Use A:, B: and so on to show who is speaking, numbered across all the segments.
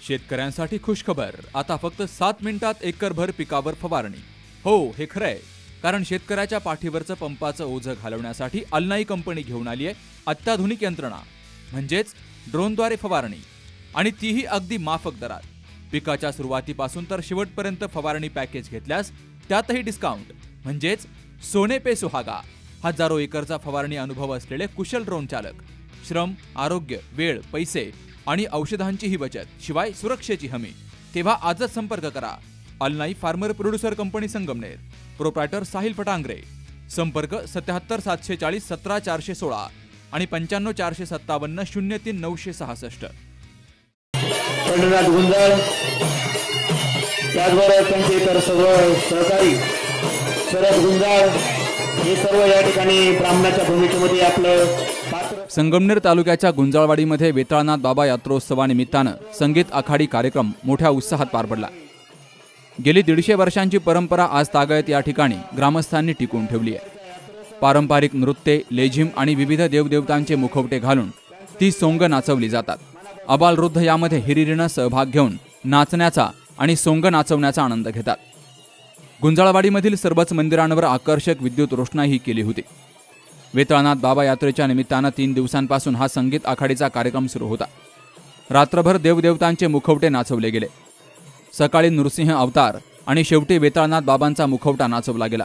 A: शेतकऱ्यांसाठी खुशखबर, आता फक्त 7 मिनिटात एकरभर पिकावर फवारणी। हो, हे खरंय, कारण शेतकऱ्याच्या पाठीवरचं पंपाचं ओझं घालवण्यासाठी अल्नाई कंपनी घेऊन आली आहे अत्याधुनिक यंत्रणा, म्हणजेच ड्रोनद्वारे फवारणी, आणि तीही अगदी माफक दरात। पिकाच्या सुरुवातीपासून तर शेवटपर्यंत फवारणी पॅकेज घेतल्यास त्यातही डिस्काउंट, म्हणजेच सोने पे सुहागा। हजारो एकरचा फवारणी अनुभव असलेले कुशल ड्रोन चालक, श्रम, आरोग्य, वेळ, पैसे आणि औषधांचीही बचत, शिवाय सुरक्षेची हमी। तेव्हा आजच संपर्क करा अल्नाई farmer producer company Sangamner, proprietor Sahil Phatangare. संपर्क 77 740 17 416 आणि 95 457 03 966।
B: पंढरीनाथ गुंजाळ त्याचबरोबर त्यांचे इतर सर्व सहकारी शरद गुंजाळ हे सर्व या ठिकाणी ब्राह्मणाच्या भूमिकेमध्ये आपलं पात्र।
A: संगमनेर तालुक्याच्या गुंजाळवाडीमध्ये वेताळनाथ बाबा यात्रोत्सवानिमित्तानं संगीत आखाडी कार्यक्रम मोठ्या उत्साहात पार पडला। गेली 150 वर्षांची परंपरा आज तागायत या ठिकाणी ग्रामस्थांनी टिकवून ठेवली आहे। पारंपरिक नृत्ये, लेझिम आणि विविध देवदेवतांचे मुखवटे घालून ती सोंग नाचवली जातात। अबालवृद्ध यामध्ये हिरिरीनं सहभाग घेऊन नाचण्याचा आणि सोंग नाचवण्याचा आनंद घेतात। गुंजाळवाडीमधील सर्वच मंदिरांवर आकर्षक विद्युत रोषणाई केली होती। वेताळनाथ बाबा यात्रेच्या निमित्तानं 3 दिवसांपासून हा संगीत आखाडीचा कार्यक्रम सुरू होता। रात्रभर देवदेवतांचे मुखवटे नाचवले गेले। सकाळी नृसिंह अवतार आणि शेवटी वेताळनाथ बाबांचा मुखवटा नाचवला गेला।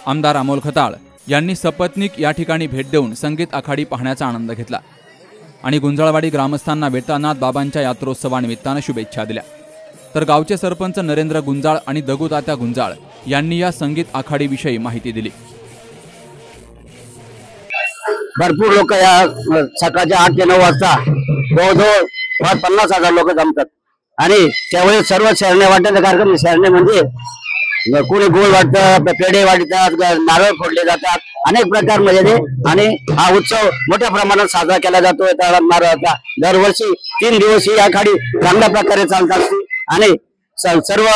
A: आमदार अमोल खताळ यांनी सपत्नीक या ठिकाणी भेट देऊन संगीत आखाडी पाहण्याचा आनंद घेतला आणि गुंजाळवाडी ग्रामस्थांना वेताळनाथ बाबांच्या यात्रोत्सवानिमित्तानं शुभेच्छा दिल्या। तर गावचे सरपंच नरेंद्र गुंजाळ आणि दगुतात्या गुंजाळ यांनी या संगीत आखाडीविषयी माहिती दिली।
B: भरपूर लोक या सकाळच्या 8 ते 9 वाजता जवळजवळ 50,000 लोक जमतात आणि त्यावेळी सर्व शरणे वाटण्याचा कार्यक्रम। शरणे म्हणजे कोणी गोळ वाटतं, पेढे वाटतात, नारळ फोडले जातात, अनेक प्रकार म्हणजे आणि हा उत्सव मोठ्या प्रमाणात साजरा केला जातो। नारळाचा दरवर्षी 3 दिवस ही आखाडी चांगल्या प्रकारे चालत असते आणि सर्व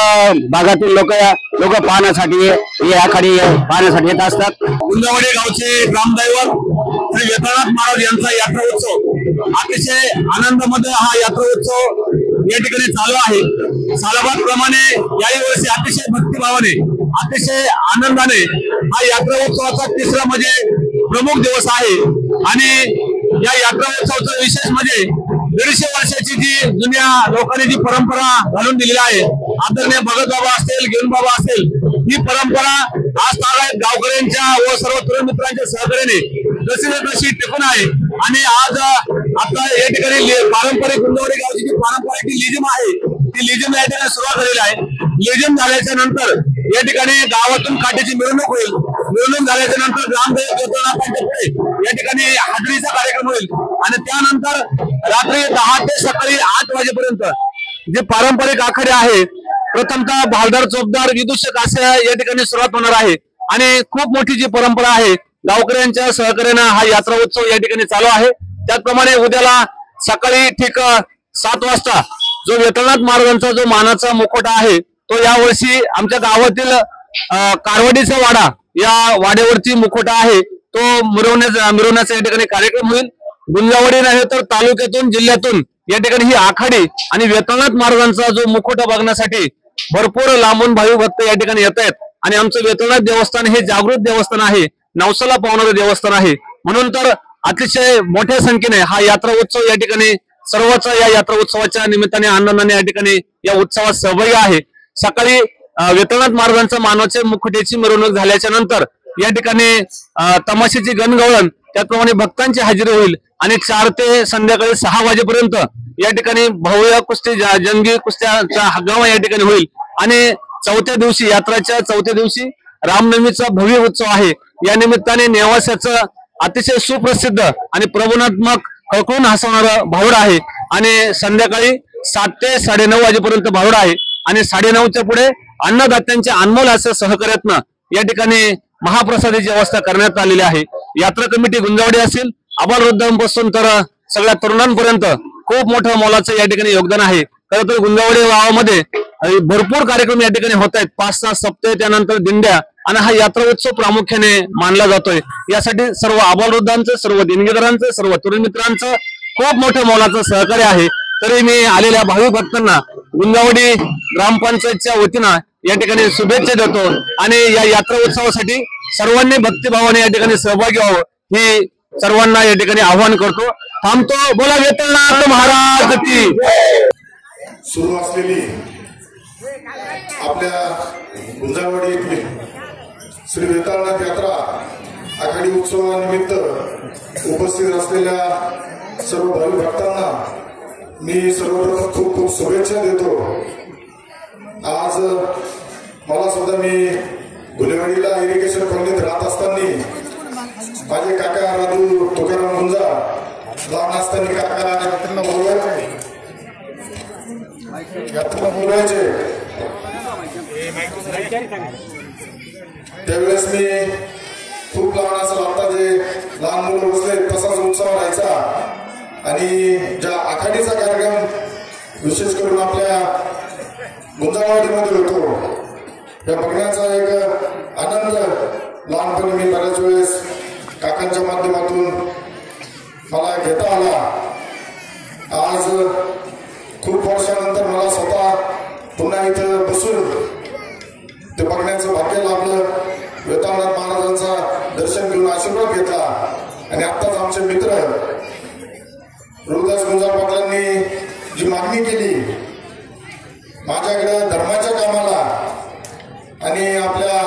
B: भागातील लोक पाहण्यासाठी ही आखाडी पाहण्यासाठी येत असतात।
C: गुंजाळवाडी गावचे ग्रामदैवत श्री वेताळनाथ महाराज यांचा यात्रा उत्सव अतिशय आनंदामध्ये हा यात्रा उत्सव या ठिकाणी चालू आहे। सालाबादप्रमाणे याही वर्षी अतिशय भक्तिभावाने, अतिशय आनंदाने हा यात्रा उत्सवाचा 3रा म्हणजे प्रमुख दिवस आहे आणि या यात्रा उत्सवाचा विशेष म्हणजे 150 वर्षाची जी जुन्या लोकांनी जी परंपरा घालून दिलेली आहे, आदरणीय भगत बाबा असतील, घेऊन बाबा असतील, ही परंपरा आज तागायत गावकऱ्यांच्या व सर्व तरुण मित्रांच्या सहकार्याने जशी टिकून आहे आणि आज आता या ठिकाणी पारंपरिक गुंजाळवाडी गावची जी पारंपरिक लेझिम आहे ती लेझिम या ठिकाणी सुरुवात झालेली आहे। लेझिम झाल्याच्या नंतर या ठिकाणी गावातून काठीची मिरवणूक होईल। मिरवणूक झाल्याच्या नंतर ग्रामदैवत वेताळनाथांच्या पुढे या ठिकाणी हाजरीचा कार्यक्रम होईल आणि त्यानंतर रात्री 10 ते सकाळी 8 वाजेपर्यंत जे पारंपरिक आखाडे आहे, प्रथमतः भालदार, चोपदार, विदूषक असे या ठिकाणी सुरुवात होणार आहे आणि खूप मोठी जी परंपरा आहे गावकऱ्यांच्या सहकार्याने हा यात्रा उत्सव या ठिकाणी चालू आहे। त्याचप्रमाणे उद्याला सकाळी ठीक 7 वाजता जो वेताळनाथ महाराजांचा जो मानाचा मुखवटा आहे तो यावर्षी आमच्या गावातील कारवाडीचा वाडा या वाड्यावरती मुखवटा आहे तो मिरवण्याचा या ठिकाणी कार्यक्रम होईल। गुंजाळवाडी नाही तर तालुक्यातून, जिल्ह्यातून या ठिकाणी ही आखाडी आणि वेताळनाथ महाराजांचा जो मुखवटा बघण्यासाठी भरपूर लांबून भाविक भक्त या ठिकाणी येत आहेत आणि आमचं वेताळनाथ देवस्थान हे जागृत देवस्थान आहे, नवसाला पावणारं देवस्थान आहे, म्हणून तर अतिशय मोठ्या संख्येने हा यात्रा उत्सव या ठिकाणी सर्वच या यात्रा उत्सवाच्या निमित्ताने आनंदाने या ठिकाणी या उत्सवात सहभागी आहे। सकाळी वेताळनाथ महाराजांच्या मानाच्या मुखवट्याची मिरवणूक झाल्याच्या नंतर या ठिकाणी तमाशाची गणगवळण, त्याचप्रमाणे भक्तांची हजेरी होईल आणि 4 ते संध्याकाळी 6 वाजेपर्यंत या ठिकाणी भव्य कुस्ती, जंगी कुस्त्याचा हंगामा या ठिकाणी होईल आणि 4थ्या दिवशी, यात्राच्या 4थ्या दिवशी रामनवमीचा भव्य उत्सव आहे। या निमित्ताने नेवासाचं अतिशय सुप्रसिद्ध आणि प्रबोधात्मक, कळकळून हसवणारं भारुड आहे आणि संध्याकाळी 7 ते 9:30 वाजेपर्यंत भारुड आहे आणि 9:30च्या पुढे अन्नदात्यांच्या अनमोल असं सहकार्यातनं या ठिकाणी महाप्रसादाची व्यवस्था करण्यात आलेली आहे। यात्रा कमिटी गुंजाळवाडी असेल, अबालवृद्धांपासून तर सगळ्या तरुणांपर्यंत खूप मोठं मोलाचं या ठिकाणी योगदान आहे। खरं तर गुंजाळवाडी गावामध्ये भरपूर कार्यक्रम या ठिकाणी होत आहेत, 5-6 सप्ते, त्यानंतर दिंड्या आणि हा यात्रा उत्सव प्रामुख्याने मानला जातोय। यासाठी सर्व अबालवृद्धांचं, सर्व देणगीदारांचं, सर्व तरुण मित्रांचं खूप मोठं मोलाचं सहकार्य आहे तरी मी आलेल्या भाविक भक्तांना गुंजावडी ग्रामपंचायतच्या वतीनं या ठिकाणी शुभेच्छा देतो आणि या यात्रा उत्सवासाठी सर्वांनी भक्तिभावाने या ठिकाणी सहभागी व्हावं हे सर्वांना या ठिकाणी आवाहन करतो. थांबतो. बोला वेताळनाथ महाराज की.
D: सुरू असलेली आपल्या गुंजावडी येथील श्री वेताळनाथ यात्रा आखाडी उत्सवानिमित्त उपस्थित असलेल्या सर्व भाविक भक्तांना मी सर्वप्रथम खूप खूप शुभेच्छा देतो. आज मला सुद्धा मी गुलेवाडीला इरिगेशन कॉलनीत राहत असताना माझे काका राजू तुकाराम गुंजा लहान असताना काका यात्रेला बोलवायचे त्यावेळेस मी खूप लहान असं आता जे लहान मुलं बसले तसाच उत्सव राहायचा आणि ज्या आखाडीचा कार्यक्रम विशेष करून आपल्या गुंजावाडीमध्ये होतो त्या बघण्याचा एक आनंद लहानपणी मी बऱ्याच वेळेस काकांच्या माध्यमातून मला घेता आला. आज खूप वर्षानंतर मला स्वतः पुन्हा इथं बसून ते बघण्याचं भाग्य लाभलं. वेताळनाथ महाराजांचा दर्शन घेऊन आशीर्वाद घेतला आणि आत्ताच आमचे मित्र रोहिदास गुंजार पाटलांनी जी मागणी केली माझ्याकडे धर्माच्या कामाला आणि आपल्या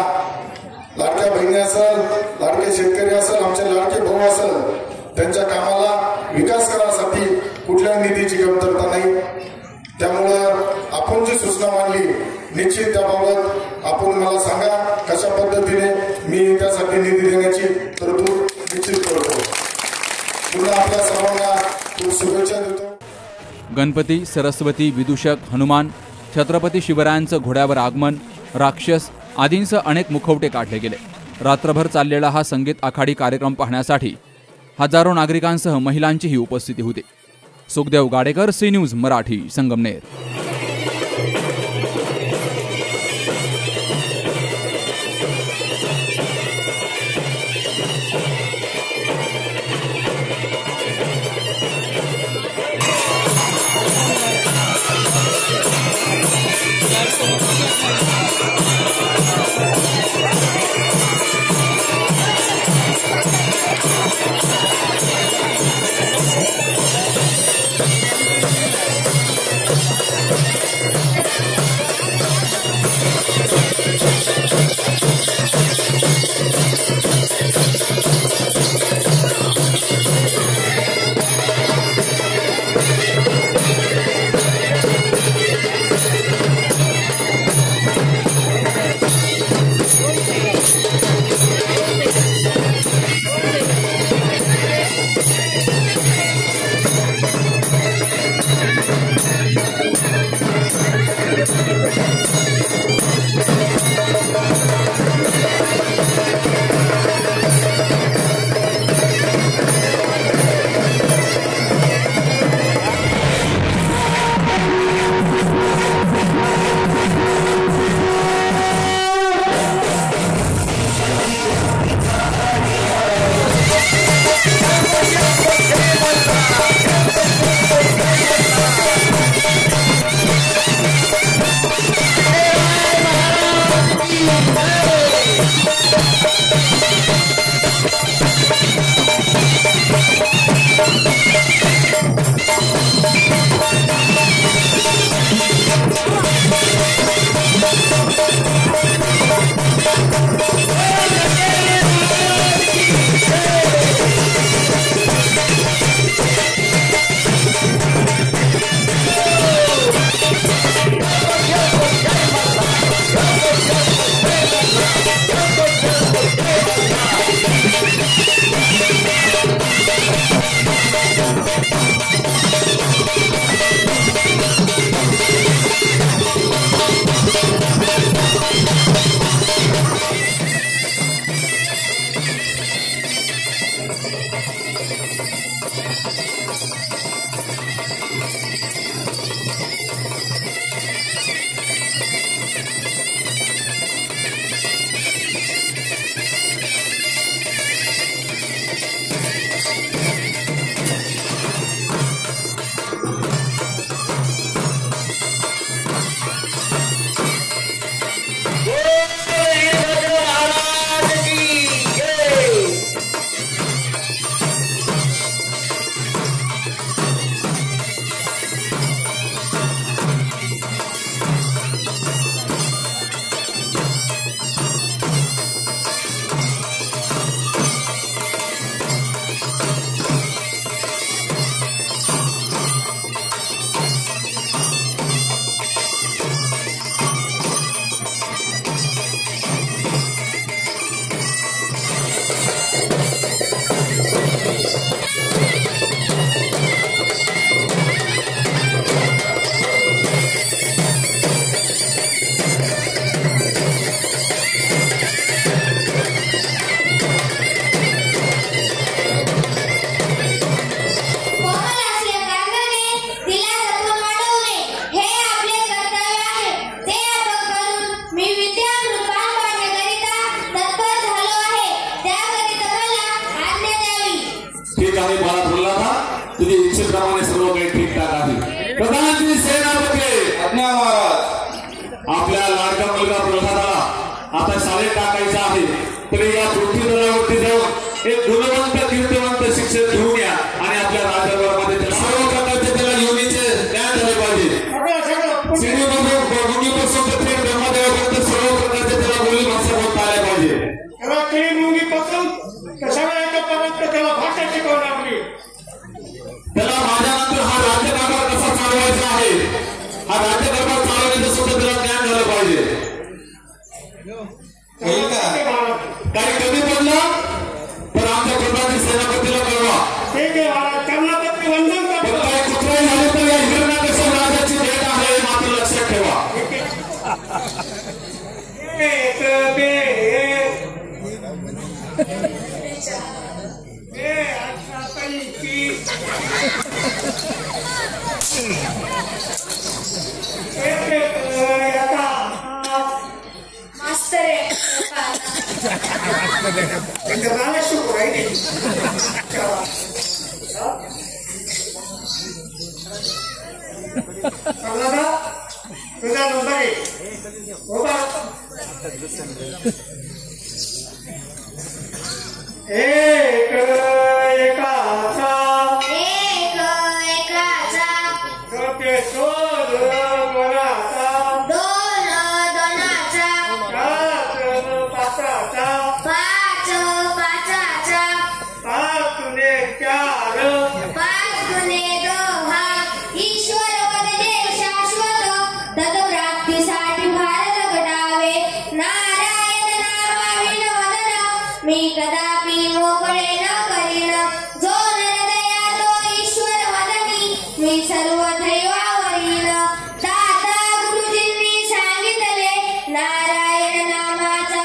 D: लाडक्या बहिणी असेल लाडके शेतकरी असेल आमचे लाडके भाऊ असेल त्यांच्या कामाला विकास करण्यासाठी कुठल्या निधीची कमतरता नाही. त्यामुळं आपण जी सूचना मांडली निश्चित त्याबाबत आपण मला सांगा कशा पद्धतीने मी त्यासाठी निधी देण्याची तरतूद निश्चित करतो. पुन्हा आपल्या सर्वांना खूप शुभेच्छा देतो.
A: गणपती, सरस्वती, विदूषक, हनुमान, छत्रपती शिवरायांचं घोड्यावर आगमन, राक्षस आदींसह अनेक मुखवटे काढले गेले. रात्रभर चाललेला हा संगीत आखाडी कार्यक्रम पाहण्यासाठी हजारो नागरिकांसह महिलांचीही उपस्थिती होती. Sukhdev Gadekar, C news Marathi, Sangamner.
C: निश्चितप्रमाणे सर्व काही ठीकठाक आहे. प्रधानमंत्री सेनापती आज्ञा महाराज, आपल्या लाडका मुलगा प्रल्हादाला आता शाळेत टाकायचा आहे, तरी या पृथ्वी तलावरती जाऊन एक गुणवंत कीर्तिवंत शिक्षक घेऊन या आणि आपल्या राजदरबारमध्ये त्याला सर्व प्रकारचे त्याला योनीचे ज्ञान झाले पाहिजे. मुंगीपासून ते ब्रह्मदेवापर्यंत सर्व प्रकारचे त्याला बोली भाषा बोलता आल्या पाहिजे.
E: त्याला केळी मुंगीपासून सगळ्या एकापर्यंत त्याला भाषा शिकवून आपली.
C: त्याला माझ्यानंतर हा राज्यकारभार कसा चालवायचा आहे, हा राज्यकारभार चालवण्याचं सुद्धा त्याला ज्ञान झालं पाहिजे. काही कमी पडलं तर आमच्या प्रधानमंत्री सेनापतीला कळवा.
E: कर्नाटक वंदन करतो.
C: काही कुठलाही झालं तर या हिरण्यकश्यप राजाची भेट आहे, मात्र लक्षात ठेवा.
E: तुझा नंबर आहे. एक एकाचा डोके दोन मनाचा पाच तुने चार
F: ईश्वर वददेव शाश्वत तत्प्राप्तीसाठी भारत घडावे. नारायण नामाविन वदन मी कदापि मोकळे न करीन. जो नरदया तो ईश्वर वदनी मी सर्व दैवावरीन. दाता गुरुजींनी सांगितले नारायण नामाचा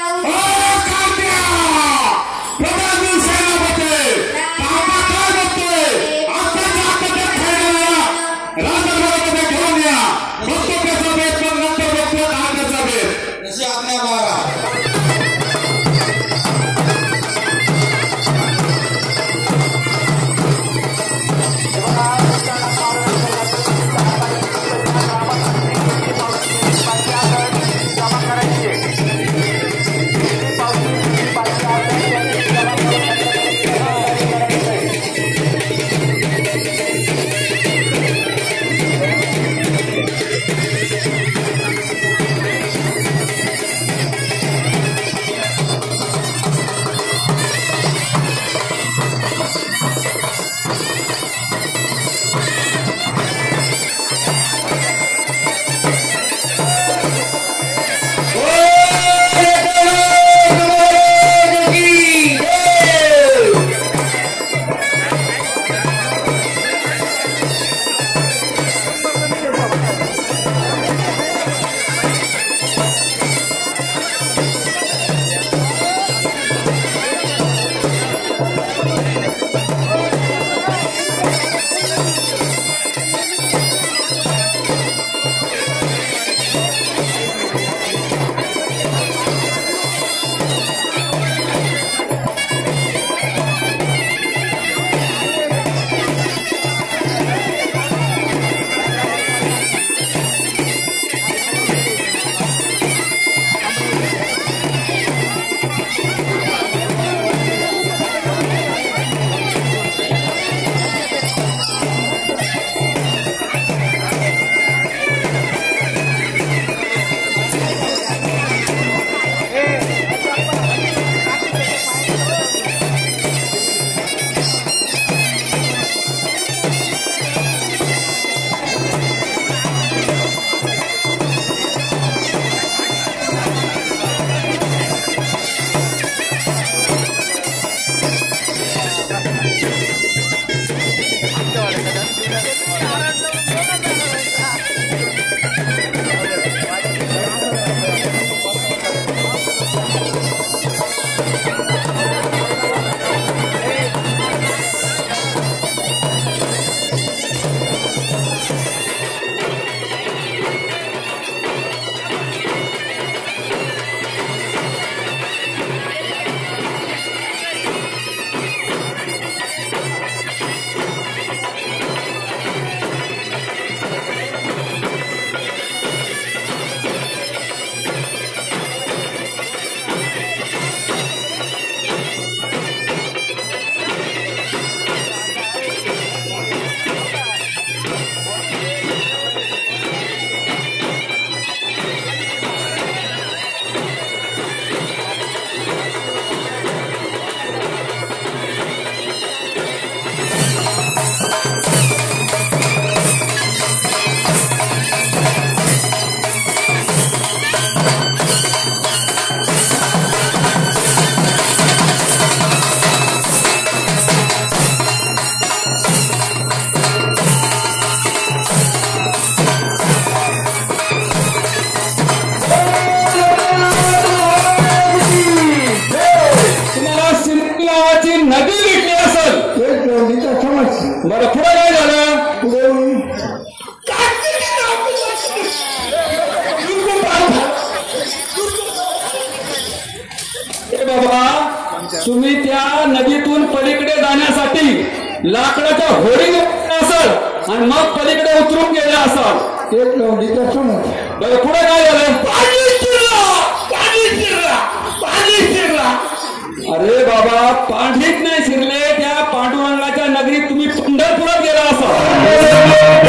G: लाकडाच्या होडी असल आणि मग पलीकडे उतरून गेले असाल पुढे काय झालं पाणी शिरला अरे बाबा पांढरीत नाही शिरले त्या पांडुरंगाच्या नगरीत तुम्ही पंढरपुरात गेला असाल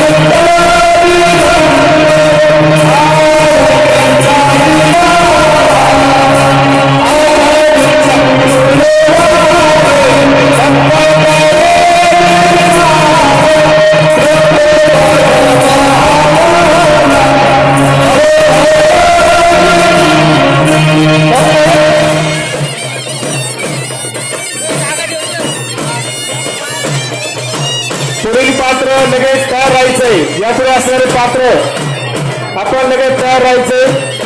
G: पुढील पात्र लगेच तयार राहायचंय यापुढे असणारे पात्र आपण लगेच तयार राहायचंय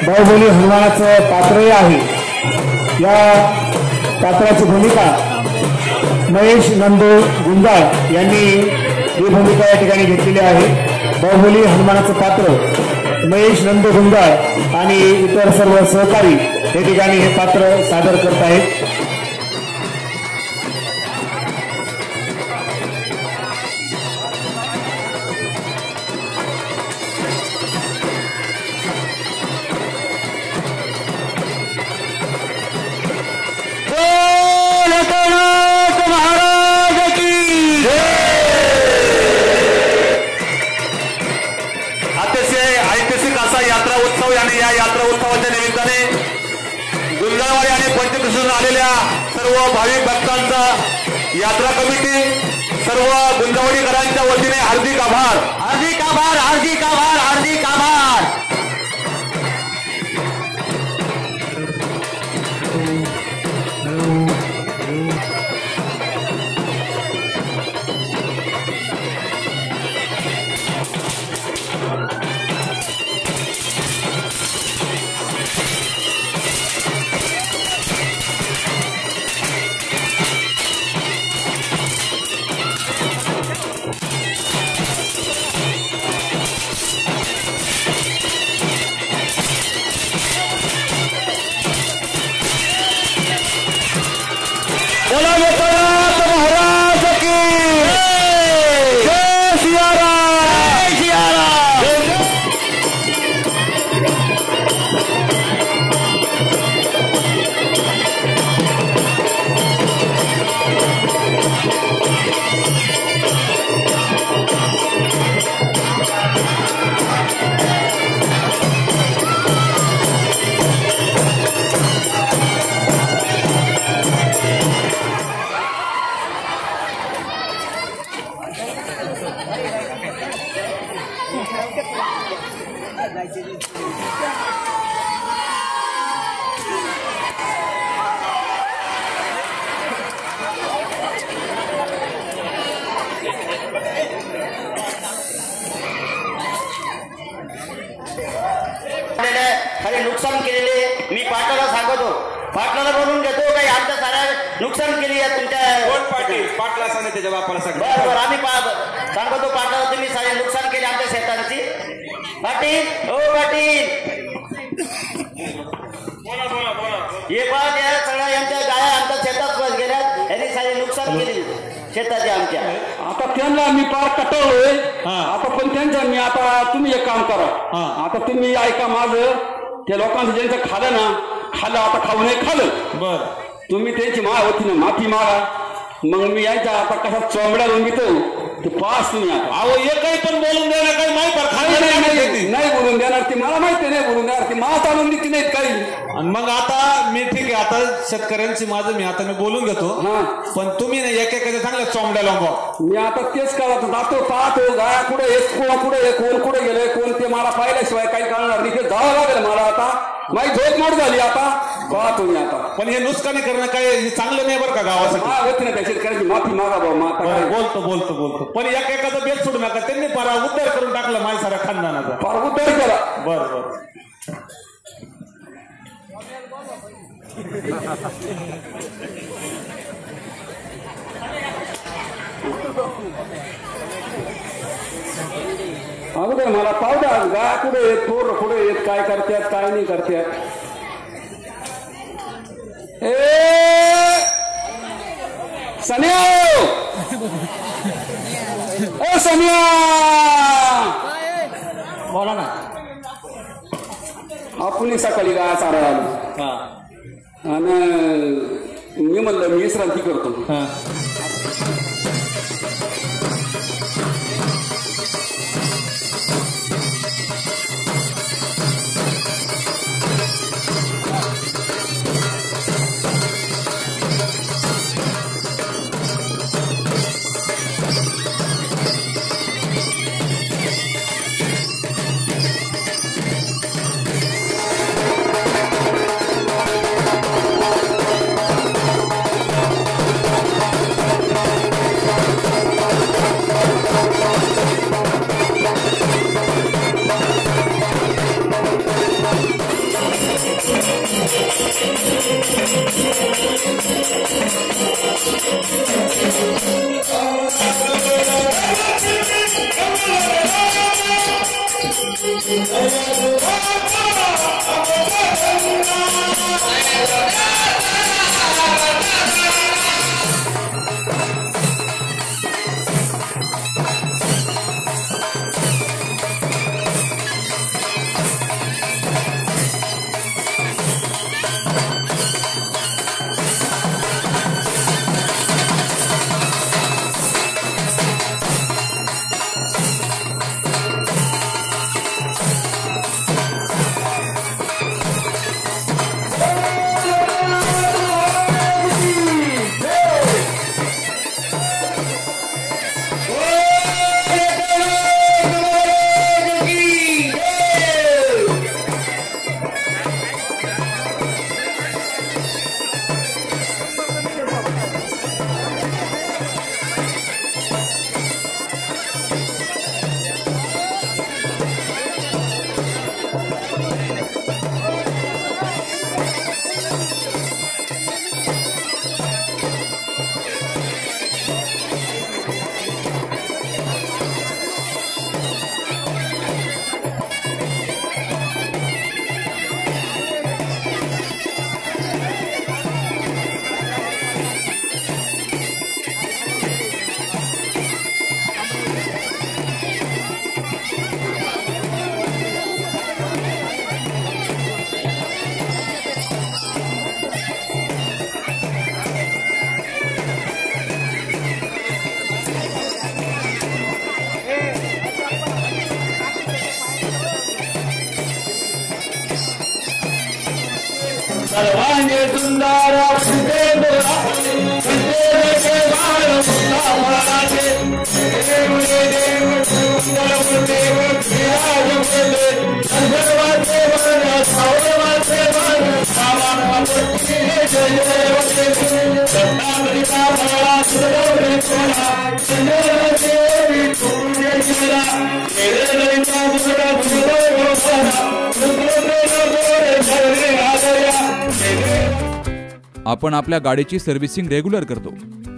G: बाहुबली हनुमानाचं पात्रही आहे या पात्राची भूमिका महेश नंदू गुंजाळ यांनी ही भूमिका या ठिकाणी घेतलेली आहे बाहुबली हनुमानाचं पात्र महेश नंदू गुंजाळ आणि इतर सर्व सहकारी या ठिकाणी हे पात्र सादर करत आहेत
C: यात्रा उत्सव आणि या यात्रा उत्सवाच्या निमित्ताने गुंजाळवाडी आणि पंचकृष्ण आलेल्या सर्व भाविक भक्तांचा यात्रा कमिटी सर्व गुंजावडीकरांच्या वतीने हार्दिक आभार हार्दिक आभार हार्दिक आभार हार्दिक आभार महाराज की जय सियाराम जय सियाराम
B: खाली नुकसान केलेले मी पाटलाला सांगतो पाटलाला बोलून घेतो काही आमच्या साऱ्या नुकसान केली आहे तुमच्या
C: पाटील पाटला सांग त्याच्या बापाला सांग
B: बरोबर आम्ही सांगतो पाटलाला तुम्ही सारे नुकसान केले आमच्या शेतांची पाटील हो पाटील हे पहा त्या सगळ्या यांच्या गाया आमच्या शेतात बस गेल्या यांनी सारे नुकसान केली शेताचे आमच्या
G: आता त्यांना मी पार कटवलोय आता पण त्यांच्या मी आता तुम्ही एक काम करा आता तुम्ही ऐका माझं त्या लोकांचं ज्यांचं खाल्लं ना खाल्लं आता खाऊ नये खाल्लं बर तुम्ही त्यांची वतीनं माफी मागा मग मी यायचा आता कसा चोंबड्या रंगीतो ते पास तुम्ही आता
C: अहो एकही पण बोलून देणार काही माहिती
G: नाही बोलून देणार ते
H: मला माहिती नाही बोलून यार, ती मात आणून देते नाहीत काही.
I: आणि मग आता मी ठीक आहे, आता शेतकऱ्यांची मी बोलून घेतो. पण तुम्ही नाही एकेकाच्या चांगल्या चोंबड्या लांबा.
H: मी आता तेच करत जातो, पाहतो गाया कुठे एक कोण कुठे गेले, कोण ते मला पाहिल्याशिवाय काही कळणार नाही. ते जावं लागेल मला आता, माझी झोप मोड झाली आता, पाहतो मी आता.
I: पण हे नुकसानी करणं काय चांगलं नाही बरं का गावासाठी.
H: होती ना त्या शेतकऱ्याची माफी मागा भाऊ.
I: बोलतो पण एकेकाचा बेत सोडू नका. त्यांनी फार उद्धार करून टाकला माझ्या सारा खानदानाचा.
H: फार उद्धार केला.
I: बरं
H: अगोदर मला पाहू द्या, गाय कुठे येत, पोर कुठे येत, काय करतात काय नाही करतात. सनिया, सनिया
I: बोला ना.
H: आपण सकाळी गाय चारायला आलो आणि मी म्हणलं मी विश्रांती करतो.
E: सर्वांगे सुंदर
A: आपण आपल्या गाडीची सर्व्हिसिंग रेग्युलर करतो,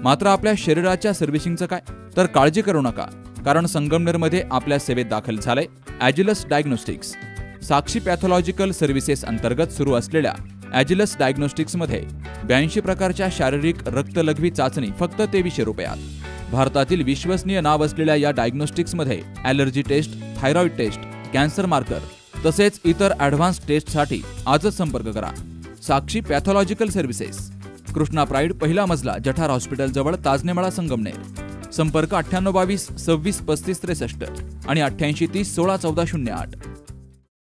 A: मात्र आपल्या शरीराच्या सर्व्हिसिंगचं काय? तर काळजी करू नका, कारण संगमनेरमध्ये आपल्या सेवेत दाखल झालंय ॲजिलस डायग्नोस्टिक्स. साक्षी पॅथॉलॉजिकल सर्व्हिसेस अंतर्गत सुरू असलेल्या ॲजिलस डायग्नोस्टिक्समध्ये 82 प्रकारच्या शारीरिक रक्तलघवी चाचणी फक्त 2300 रुपयात. भारतातील विश्वसनीय नाव असलेल्या या डायग्नोस्टिक्समध्ये allergy test, thyroid test, cancer marker तसेच इतर ॲडव्हान्स टेस्टसाठी आजच संपर्क करा. Sakshi pathological services, Krishna pride, पहिला मजला, जठार हॉस्पिटल जवळ, ताजनेमाळा, संगमनेर. संपर्क 9822 26 35 63 आणि 8830 16 14 08.